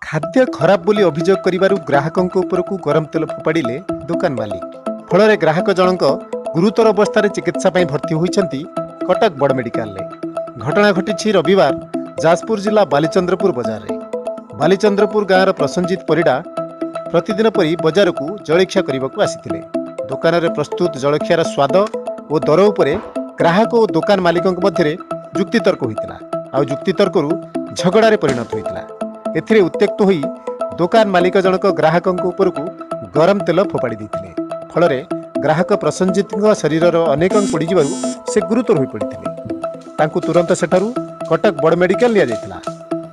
खाद्य खराब बोली अभियोग करिबारु ग्राहकଙ୍କ उपरकु गरम तेल फोपाडिले दुकान मालिक। फଳରେ ग्राहक जनक गुरुतर अवस्था चिकित्सा ପାଇଁ भर्ती होइछन्ति कटक बड़ मेडिकल रे। घटना घटिछि रविवार जाजपुर जिला बालीचंद्रपुर बजार रे। बालीचंद्रपुर गाँवर प्रसंजित परिडा प्रतिदिन परी बजार को जलखिया करने आसिथिले। दुकान रे प्रस्तुत जलखियार स्वाद और दर उपरे ग्राहक और दुकान मालिकों मध्य जुक्तितर्क होइतिला। आ जुक्तितर्करू झगड़ारे परिणत होइतिला। एथिरे उत्त्यक्त होई दुकान मालिक जनक ग्राहकों उपरकू गरम तेल फोपाड़ी देथिले। फଳରେ ग्राहक प्रसंजित शरीरर अनेक पड़ीजिबारु से गुरुतर होई पड़िथिले। तांकु तुरंत सेठारु कटक बड़ मेडिकल लिया जायतिला।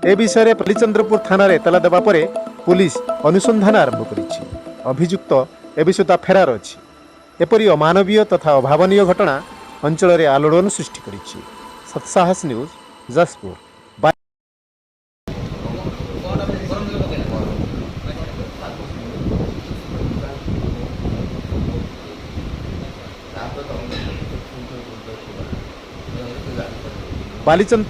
ए विषय बालीचंद्रपुर थाना एतला देवा परे पुलिस अनुसंधान आरंभ करिछि। अभियुक्त एबे सुद्धा फेरार अछि। एपरि अमानवीय तथा अभावनीय घटना अंचल में आलोड़न सृष्टि करिछि। सत्साहस न्यूज जाजपुर। बालीचंद